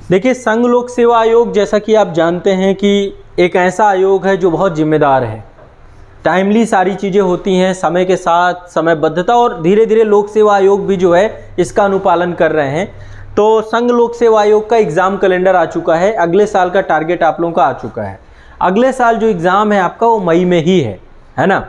देखिए, संघ लोक सेवा आयोग जैसा कि आप जानते हैं कि एक ऐसा आयोग है जो बहुत जिम्मेदार है। टाइमली सारी चीज़ें होती हैं, समय के साथ समयबद्धता, और धीरे धीरे लोक सेवा आयोग भी जो है इसका अनुपालन कर रहे हैं। तो संघ लोक सेवा आयोग का एग्ज़ाम कैलेंडर आ चुका है, अगले साल का टारगेट आप लोगों का आ चुका है। अगले साल जो एग्ज़ाम है आपका वो मई में ही है ना।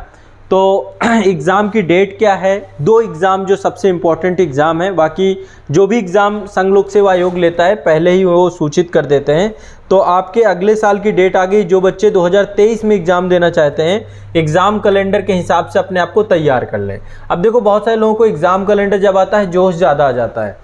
तो एग्ज़ाम की डेट क्या है? 2 एग्ज़ाम जो सबसे इम्पोर्टेंट एग्ज़ाम है, बाकी जो भी एग्ज़ाम संघ लोक सेवा आयोग लेता है पहले ही वो सूचित कर देते हैं। तो आपके अगले साल की डेट आ गई। जो बच्चे 2023 में एग्ज़ाम देना चाहते हैं, एग्ज़ाम कैलेंडर के हिसाब से अपने आप को तैयार कर लें। अब देखो, बहुत सारे लोगों को एग्ज़ाम कैलेंडर जब आता है जोश ज़्यादा आ जाता है,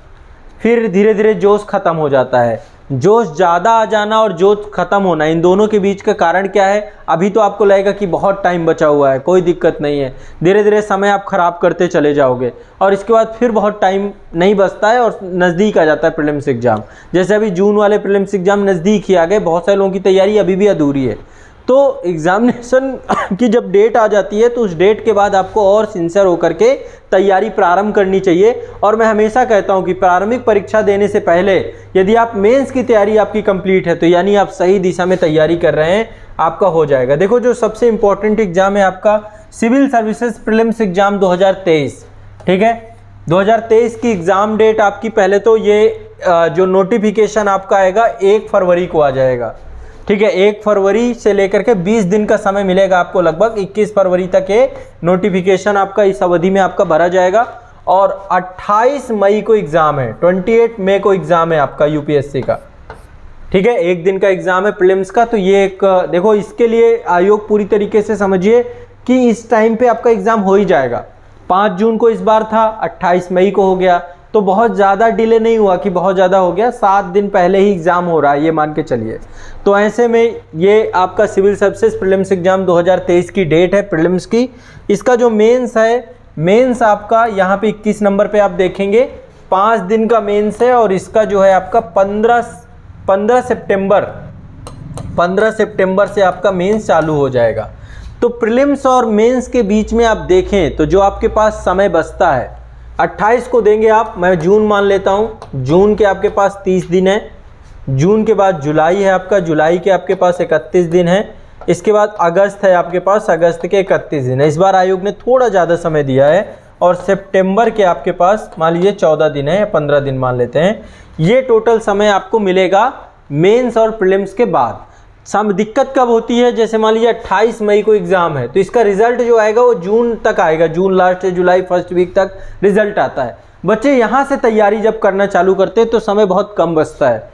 फिर धीरे धीरे जोश ख़त्म हो जाता है। जोश ज़्यादा आ जाना और जोश ख़त्म होना, इन दोनों के बीच का कारण क्या है? अभी तो आपको लगेगा कि बहुत टाइम बचा हुआ है, कोई दिक्कत नहीं है, धीरे धीरे समय आप ख़राब करते चले जाओगे और इसके बाद फिर बहुत टाइम नहीं बचता है और नज़दीक आ जाता है प्रीलिम्स एग्ज़ाम। जैसे अभी जून वाले प्रीलिम्स एग्ज़ाम नज़दीक ही आ गए, बहुत सारे लोगों की तैयारी अभी भी अधूरी है। तो एग्ज़ामिनेशन की जब डेट आ जाती है तो उस डेट के बाद आपको और सिंसियर होकर के तैयारी प्रारंभ करनी चाहिए। और मैं हमेशा कहता हूं कि प्रारंभिक परीक्षा देने से पहले यदि आप मेंस की तैयारी आपकी कंप्लीट है तो यानी आप सही दिशा में तैयारी कर रहे हैं, आपका हो जाएगा। देखो, जो सबसे इंपॉर्टेंट एग्जाम है आपका सिविल सर्विसेज प्रीलिम्स एग्जाम 2023, ठीक है। 2023 की एग्ज़ाम डेट आपकी, पहले तो ये जो नोटिफिकेशन आपका आएगा 1 फरवरी को आ जाएगा, ठीक है। 1 फरवरी से लेकर के 20 दिन का समय मिलेगा आपको, लगभग 21 फरवरी तक ये नोटिफिकेशन आपका इस अवधि में आपका भरा जाएगा। और 28 मई को एग्ज़ाम है, 28 मई को एग्ज़ाम है आपका यूपीएससी का, ठीक है। 1 दिन का एग्ज़ाम है प्रीलिम्स का। तो ये एक देखो, इसके लिए आयोग पूरी तरीके से समझिए कि इस टाइम पे आपका एग्ज़ाम हो ही जाएगा। 5 जून को इस बार था, 28 मई को हो गया, तो बहुत ज़्यादा डिले नहीं हुआ कि बहुत ज़्यादा हो गया, 7 दिन पहले ही एग्ज़ाम हो रहा है, ये मान के चलिए। तो ऐसे में ये आपका सिविल सर्विसेज प्रीलिम्स एग्ज़ाम 2023 की डेट है प्रीलिम्स की। इसका जो मेंस है, मेंस आपका यहाँ पे 21 नंबर पे आप देखेंगे, 5 दिन का मेंस है। और इसका जो है आपका 15 सितंबर से आपका मेंस चालू हो जाएगा। तो प्रीलिम्स और मेंस के बीच में आप देखें तो जो आपके पास समय बचता है, 28 को देंगे आप, मैं जून मान लेता हूँ, जून के आपके पास 30 दिन है। जून के बाद जुलाई है आपका, जुलाई के आपके पास 31 दिन है। इसके बाद अगस्त है आपके पास, अगस्त के 31 दिन है। इस बार आयोग ने थोड़ा ज़्यादा समय दिया है। और सितंबर के आपके पास मान लीजिए 14 दिन है या 15 दिन मान लेते हैं। ये टोटल समय आपको मिलेगा मेंस और प्रीलिम्स के बाद। दिक्कत कब होती है? जैसे मान लीजिए 28 मई को एग्ज़ाम है तो इसका रिजल्ट जो आएगा वो जून तक आएगा, जून लास्ट से जुलाई फर्स्ट वीक तक रिजल्ट आता है। बच्चे यहाँ से तैयारी जब करना चालू करते हैं तो समय बहुत कम बचता है।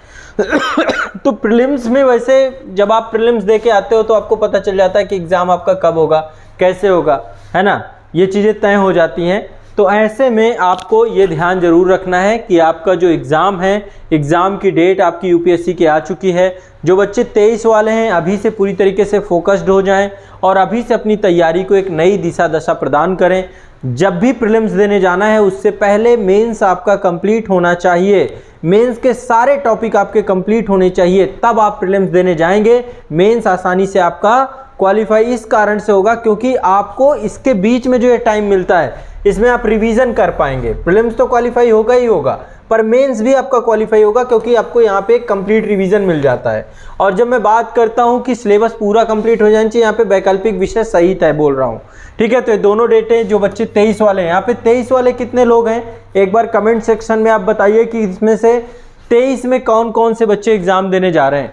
तो प्रीलिम्स में वैसे जब आप प्रीलिम्स दे के आते हो तो आपको पता चल जाता है कि एग्ज़ाम आपका कब होगा, कैसे होगा, है ना, ये चीज़ें तय हो जाती हैं। तो ऐसे में आपको ये ध्यान जरूर रखना है कि आपका जो एग्ज़ाम है, एग्ज़ाम की डेट आपकी यूपीएससी की आ चुकी है। जो बच्चे 23 वाले हैं अभी से पूरी तरीके से फोकस्ड हो जाएं और अभी से अपनी तैयारी को एक नई दिशा दशा प्रदान करें। जब भी प्रीलिम्स देने जाना है उससे पहले मेंस आपका कंप्लीट होना चाहिए, मेंस के सारे टॉपिक आपके कंप्लीट होने चाहिए, तब आप प्रीलिम्स देने जाएंगे। मेंस आसानी से आपका क्वालिफाई इस कारण से होगा क्योंकि आपको इसके बीच में जो ये टाइम मिलता है इसमें आप रिवीजन कर पाएंगे। प्रीलिम्स तो क्वालिफाई होगा ही होगा, पर मेंस भी आपका क्वालिफाई होगा क्योंकि आपको यहाँ पे कंप्लीट रिवीजन मिल जाता है। और जब मैं बात करता हूँ कि सिलेबस पूरा कंप्लीट हो जाना चाहिए, यहाँ पे वैकल्पिक विषय सहित है बोल रहा हूँ, ठीक है। तो ये दोनों डेटें जो बच्चे 23 वाले हैं, यहाँ पे 23 वाले कितने लोग हैं एक बार कमेंट सेक्शन में आप बताइए कि इसमें से 23 में कौन कौन से बच्चे एग्ज़ाम देने जा रहे हैं।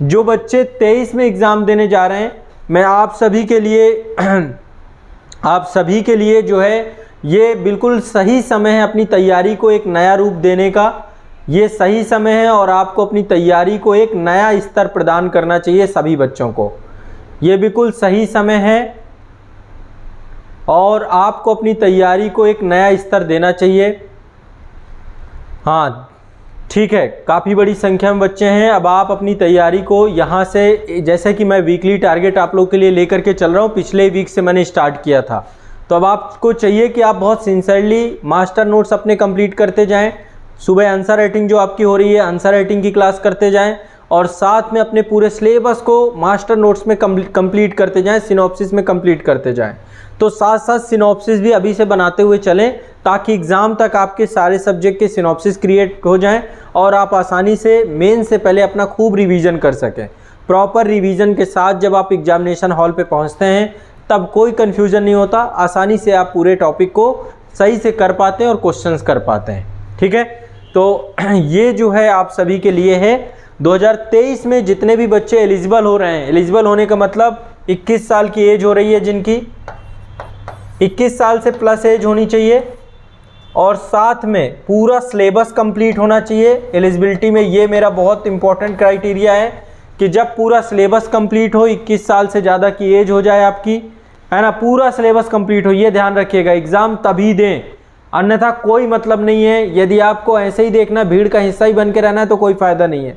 जो बच्चे 23 में एग्ज़ाम देने जा रहे हैं, मैं आप सभी के लिए जो है ये बिल्कुल सही समय है अपनी तैयारी को एक नया रूप देने का। ये सही समय है और आपको अपनी तैयारी को एक नया स्तर प्रदान करना चाहिए सभी बच्चों को। ये बिल्कुल सही समय है और आपको अपनी तैयारी को एक नया स्तर देना चाहिए। हाँ, ठीक है, काफ़ी बड़ी संख्या में बच्चे हैं। अब आप अपनी तैयारी को यहाँ से, जैसे कि मैं वीकली टारगेट आप लोग के लिए लेकर के चल रहा हूँ, पिछले वीक से मैंने स्टार्ट किया था। तो अब आपको चाहिए कि आप बहुत सिंसियरली मास्टर नोट्स अपने कंप्लीट करते जाएं। सुबह आंसर राइटिंग जो आपकी हो रही है, आंसर राइटिंग की क्लास करते जाएं और साथ में अपने पूरे सिलेबस को मास्टर नोट्स में कंप्लीट करते जाएं, सिनॉप्सिस में कंप्लीट करते जाएं। तो साथ साथ सिनॉप्सिस भी अभी से बनाते हुए चलें ताकि एग्ज़ाम तक आपके सारे सब्जेक्ट के सिनॉप्सिस क्रिएट हो जाएं और आप आसानी से मेन से पहले अपना खूब रिवीजन कर सकें। प्रॉपर रिवीजन के साथ जब आप एग्जामिनेशन हॉल पे पहुंचते हैं तब कोई कन्फ्यूज़न नहीं होता, आसानी से आप पूरे टॉपिक को सही से कर पाते हैं और क्वेश्चंस कर पाते हैं। ठीक है, तो ये जो है आप सभी के लिए है। 2023 में जितने भी बच्चे एलिजिबल हो रहे हैं, एलिजिबल होने का मतलब 21 साल की एज हो रही है, जिनकी 21 साल से प्लस एज होनी चाहिए और साथ में पूरा सिलेबस कंप्लीट होना चाहिए। एलिजिबिलिटी में ये मेरा बहुत इंपॉर्टेंट क्राइटेरिया है कि जब पूरा सिलेबस कंप्लीट हो, 21 साल से ज़्यादा की एज हो जाए आपकी, है ना, पूरा सिलेबस कंप्लीट हो, ये ध्यान रखिएगा। एग्ज़ाम तभी दें, अन्यथा कोई मतलब नहीं है। यदि आपको ऐसे ही देखना, भीड़ का हिस्सा ही बन के रहना है, तो कोई फ़ायदा नहीं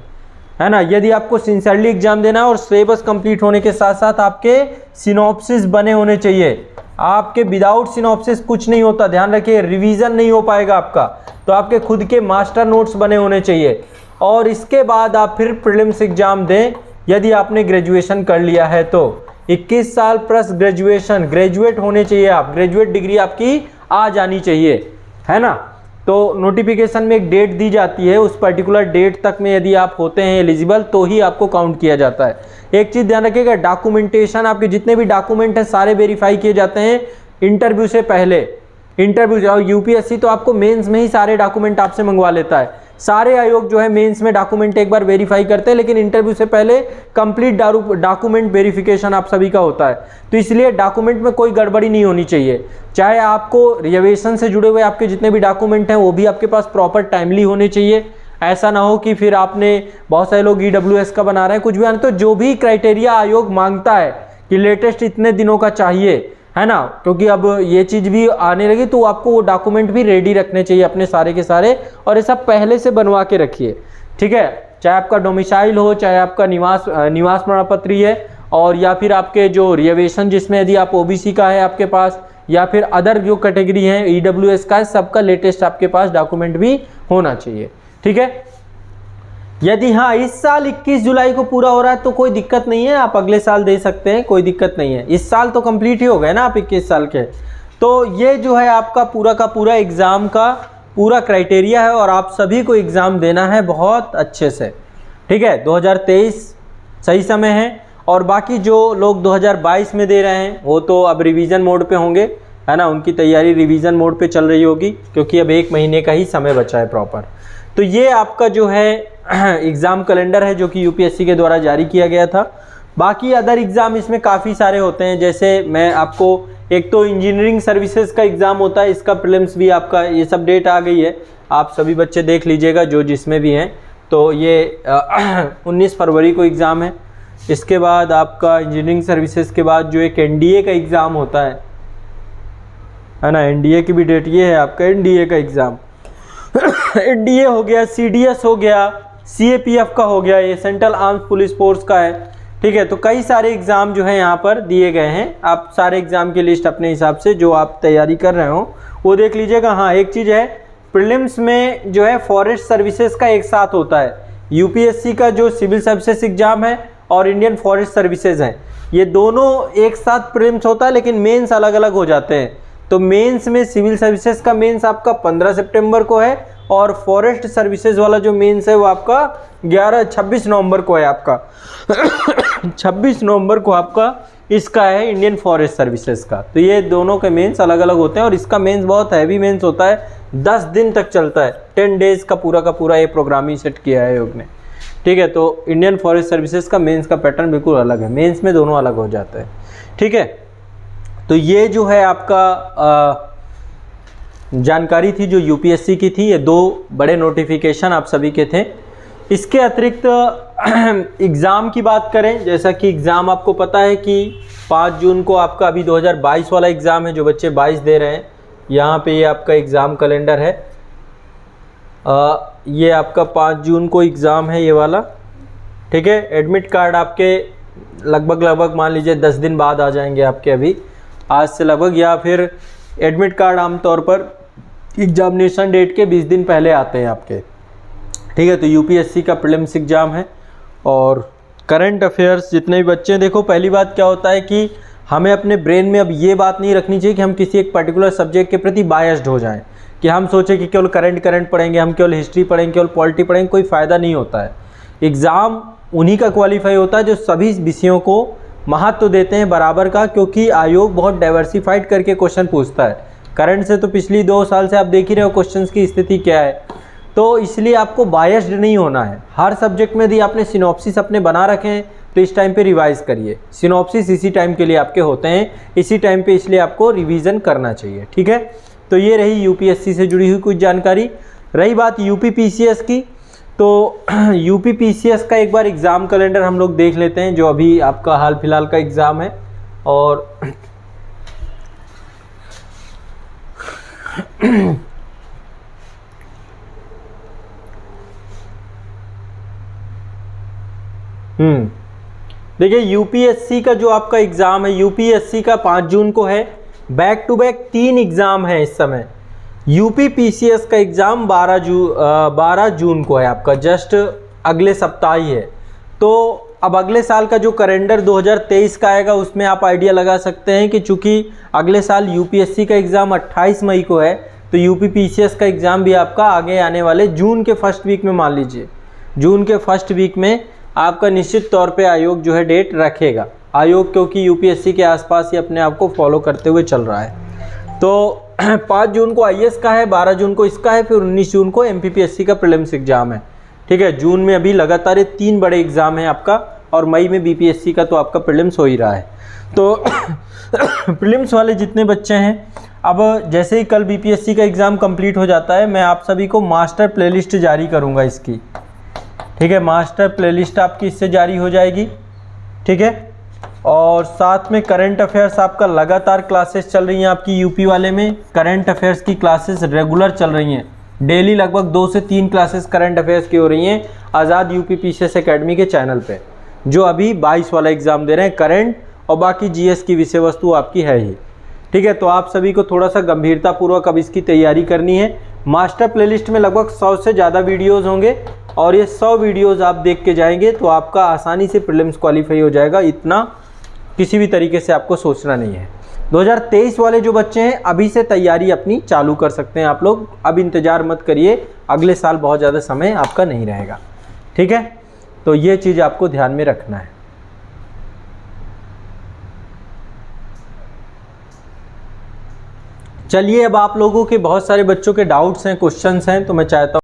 है ना। यदि आपको सिंसियरली एग्जाम देना है और सिलेबस कंप्लीट होने के साथ साथ आपके सिनॉप्सिस बने होने चाहिए। आपके विदाउट सिनॉप्सिस कुछ नहीं होता, ध्यान रखिए, रिवीजन नहीं हो पाएगा आपका। तो आपके खुद के मास्टर नोट्स बने होने चाहिए और इसके बाद आप फिर प्रीलिम्स एग्जाम दें यदि आपने ग्रेजुएशन कर लिया है तो। 21 साल प्लस ग्रेजुएशन, ग्रेजुएट होने चाहिए आप, ग्रेजुएट डिग्री आपकी आ जानी चाहिए, है ना। तो नोटिफिकेशन में एक डेट दी जाती है, उस पर्टिकुलर डेट तक में यदि आप होते हैं एलिजिबल तो ही आपको काउंट किया जाता है। एक चीज़ ध्यान रखिएगा, डॉक्यूमेंटेशन, आपके जितने भी डॉक्यूमेंट हैं सारे वेरीफाई किए जाते हैं इंटरव्यू से पहले। इंटरव्यू और यूपीएससी तो आपको मेंस में ही सारे डॉक्यूमेंट आपसे मंगवा लेता है। सारे आयोग जो है मेंस में डॉक्यूमेंट एक बार वेरीफाई करते हैं, लेकिन इंटरव्यू से पहले कंप्लीट डॉक्यूमेंट वेरिफिकेशन आप सभी का होता है। तो इसलिए डॉक्यूमेंट में कोई गड़बड़ी नहीं होनी चाहिए। चाहे आपको रिजर्वेशन से जुड़े हुए आपके जितने भी डॉक्यूमेंट हैं वो भी आपके पास प्रॉपर टाइमली होने चाहिए। ऐसा ना हो कि फिर आपने, बहुत सारे लोग EWS का बना रहे हैं, कुछ भी आने, तो जो भी क्राइटेरिया आयोग मांगता है कि लेटेस्ट इतने दिनों का चाहिए, है ना, क्योंकि अब ये चीज़ भी आने लगी तो आपको वो डॉक्यूमेंट भी रेडी रखने चाहिए अपने सारे के सारे, और ये सब पहले से बनवा के रखिए। ठीक है, चाहे आपका डोमिसाइल हो, चाहे आपका निवास प्रमाण पत्र है, और या फिर आपके जो रिजर्वेशन जिसमें यदि आप OBC का है आपके पास, या फिर अदर जो कैटेगरी है EWS का है, सबका लेटेस्ट आपके पास डॉक्यूमेंट भी होना चाहिए। ठीक है, यदि हाँ इस साल 21 जुलाई को पूरा हो रहा है तो कोई दिक्कत नहीं है, आप अगले साल दे सकते हैं, कोई दिक्कत नहीं है। इस साल तो कंप्लीट ही हो गए ना आप 21 साल के। तो ये जो है आपका पूरा का पूरा एग्ज़ाम का पूरा क्राइटेरिया है और आप सभी को एग्ज़ाम देना है बहुत अच्छे से। ठीक है, 2023 सही समय है, और बाकी जो लोग 2022 में दे रहे हैं वो तो अब रिवीजन मोड पे होंगे, है ना, उनकी तैयारी रिवीजन मोड पे चल रही होगी क्योंकि अब 1 महीने का ही समय बचा है प्रॉपर। तो ये आपका जो है एग्ज़ाम कैलेंडर है जो कि यूपीएससी के द्वारा जारी किया गया था। बाकी अदर एग्ज़ाम इसमें काफ़ी सारे होते हैं, जैसे मैं आपको, एक तो इंजीनियरिंग सर्विसेज का एग्ज़ाम होता है, इसका प्रीलिम्स भी आपका, ये सब डेट आ गई है, आप सभी बच्चे देख लीजिएगा जो जिसमें भी हैं। तो ये 19 फरवरी को एग्ज़ाम है। इसके बाद आपका इंजीनियरिंग सर्विसेज के बाद जो एक NDA का एग्ज़ाम होता है ना, NDA की भी डेट ये है आपका, NDA का एग्ज़ाम NDA हो गया, CDS हो गया, CAPF का हो गया, ये सेंट्रल आर्म्ड पुलिस फोर्स का है। ठीक है, तो कई सारे एग्ज़ाम जो है यहाँ पर दिए गए हैं। आप सारे एग्ज़ाम की लिस्ट अपने हिसाब से जो आप तैयारी कर रहे हो वो देख लीजिएगा। हाँ, एक चीज़ है, प्रीलिम्स में जो है फॉरेस्ट सर्विसेज का एक साथ होता है। यूपीएससी का जो सिविल सर्विसेज एग्ज़ाम है और इंडियन फॉरेस्ट सर्विसेज हैं, ये दोनों एक साथ प्रीलिम्स होता है, लेकिन मेंस अलग अलग हो जाते हैं। तो मेंस में सिविल सर्विसेज का मेंस आपका 15 सितंबर को है और फॉरेस्ट सर्विसेज वाला जो मेंस है वो आपका 26 नवंबर को है आपका 26 नवंबर को आपका इसका है इंडियन फॉरेस्ट सर्विसेज का। तो ये दोनों के मेंस अलग अलग होते हैं और इसका मेंस बहुत हैवी मेंस होता है, 10 दिन तक चलता है, 10 डेज़ का पूरा ये प्रोग्राम ही सेट किया है योग ने। ठीक है, तो इंडियन फॉरेस्ट सर्विसेज का मेंस का पैटर्न बिल्कुल अलग है, मेंस में दोनों अलग हो जाते हैं। ठीक है, तो ये जो है आपका जानकारी थी जो यूपीएससी की थी, ये 2 बड़े नोटिफिकेशन आप सभी के थे। इसके अतिरिक्त एग्ज़ाम की बात करें, जैसा कि एग्ज़ाम आपको पता है कि 5 जून को आपका अभी 2022 वाला एग्ज़ाम है, जो बच्चे 22 दे रहे हैं, यहाँ पे ये आपका एग्ज़ाम कैलेंडर है। ये आपका 5 जून को एग्ज़ाम है ये वाला। ठीक है, एडमिट कार्ड आपके लगभग मान लीजिए 10 दिन बाद आ जाएंगे आपके, अभी आज से लगभग, या फिर एडमिट कार्ड आमतौर पर एग्जामिनेशन डेट के 20 दिन पहले आते हैं आपके। ठीक है, तो यूपीएससी का प्रीलिम्स एग्ज़ाम है और करंट अफेयर्स जितने भी बच्चे हैं, देखो पहली बात क्या होता है कि हमें अपने ब्रेन में अब ये बात नहीं रखनी चाहिए कि हम किसी एक पर्टिकुलर सब्जेक्ट के प्रति बायस्ड हो जाएं, कि हम सोचें कि केवल करंट पढ़ेंगे, हम केवल हिस्ट्री पढ़ेंगे, केवल पॉलिटी पढ़ेंगे, कोई फ़ायदा नहीं होता है। एग्ज़ाम उन्हीं का क्वालिफाई होता है जो सभी विषयों को महत्व देते हैं बराबर का, क्योंकि आयोग बहुत डाइवर्सिफाइड करके क्वेश्चन पूछता है। करंट से तो पिछली 2 साल से आप देख ही रहे हो क्वेश्चंस की स्थिति क्या है, तो इसलिए आपको बायस्ड नहीं होना है। हर सब्जेक्ट में यदि आपने सिनॉप्सिस अपने बना रखे हैं तो इस टाइम पे रिवाइज़ करिए। सिनॉप्सिस इसी टाइम के लिए आपके होते हैं, इसी टाइम पे, इसलिए आपको रिवीजन करना चाहिए। ठीक है, तो ये रही यूपीएससी से जुड़ी हुई कुछ जानकारी। रही बात यूपी पीसीएस की, तो यूपी पीसीएस का एक बार एग्ज़ाम कैलेंडर हम लोग देख लेते हैं, जो अभी आपका हाल फिलहाल का एग्ज़ाम है। और देखिए यूपीएससी का जो आपका एग्ज़ाम है, यूपीएससी का 5 जून को है। बैक टू बैक 3 एग्ज़ाम है इस समय। यूपी पीसीएस का एग्ज़ाम 12 जून को है आपका, जस्ट अगले सप्ताह ही है। तो अब अगले साल का जो कैलेंडर 2023 का आएगा उसमें आप आइडिया लगा सकते हैं कि चूँकि अगले साल यूपीएससी का एग्ज़ाम 28 मई को है, तो यूपी पीसीएस का एग्ज़ाम भी आपका आगे आने वाले जून के फर्स्ट वीक में, मान लीजिए जून के फर्स्ट वीक में आपका निश्चित तौर पे आयोग जो है डेट रखेगा। आयोग क्योंकि यूपीएससी के आसपास ही अपने आप को फॉलो करते हुए चल रहा है। तो 5 जून को आईएएस का है, 12 जून को इसका है, फिर 19 जून को एमपीपीएससी का प्रीलिम्स एग्ज़ाम है। ठीक है, जून में अभी लगातार ये 3 बड़े एग्ज़ाम हैं आपका, और मई में बीपीएससी का तो आपका प्रीलिम्स हो ही रहा है। तो प्रीलिम्स वाले जितने बच्चे हैं, अब जैसे ही कल बीपीएससी का एग्ज़ाम कंप्लीट हो जाता है, मैं आप सभी को मास्टर प्लेलिस्ट जारी करूँगा इसकी। ठीक है, मास्टर प्लेलिस्ट आपकी इससे जारी हो जाएगी। ठीक है, और साथ में करंट अफेयर्स आपका लगातार क्लासेस चल रही हैं आपकी यूपी वाले में। करंट अफेयर्स की क्लासेस रेगुलर चल रही हैं, डेली लगभग 2 से 3 क्लासेस करंट अफेयर्स की हो रही हैं आज़ाद यूपी पीसीएस एकेडमी के चैनल पे, जो अभी 22 वाला एग्ज़ाम दे रहे हैं करंट, और बाकी जीएस की विषय वस्तु आपकी है ही। ठीक है, तो आप सभी को थोड़ा सा गंभीरतापूर्वक अब इसकी तैयारी करनी है। मास्टर प्लेलिस्ट में लगभग 100 से ज़्यादा वीडियोज़ होंगे, और ये 100 वीडियोज़ आप देख के जाएंगे तो आपका आसानी से प्रीलिम्स क्वालिफाई हो जाएगा। इतना किसी भी तरीके से आपको सोचना नहीं है। 2023 वाले जो बच्चे हैं अभी से तैयारी अपनी चालू कर सकते हैं आप लोग, अब इंतज़ार मत करिए, अगले साल बहुत ज़्यादा समय आपका नहीं रहेगा। ठीक है, तो ये चीज़ आपको ध्यान में रखना है। चलिए, अब आप लोगों के बहुत सारे बच्चों के डाउट्स हैं, क्वेश्चंस हैं, तो मैं चाहता हूँ